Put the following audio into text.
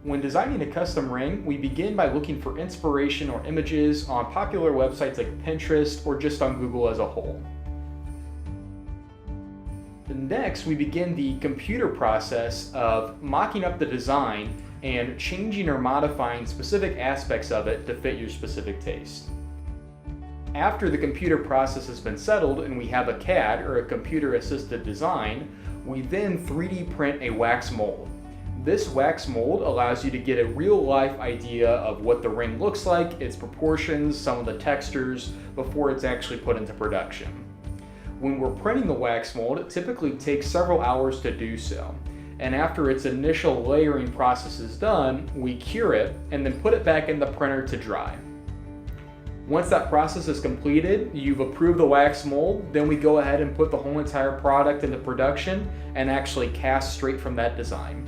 When designing a custom ring, we begin by looking for inspiration or images on popular websites like Pinterest or just on Google as a whole. Next, we begin the computer process of mocking up the design and changing or modifying specific aspects of it to fit your specific taste. After the computer process has been settled and we have a CAD or a computer-assisted design, we then 3D print a wax mold. This wax mold allows you to get a real-life idea of what the ring looks like, its proportions, some of the textures, before it's actually put into production. When we're printing the wax mold, it typically takes several hours to do so. And after its initial layering process is done, we cure it and then put it back in the printer to dry. Once that process is completed, you've approved the wax mold, then we go ahead and put the whole entire product into production and actually cast straight from that design.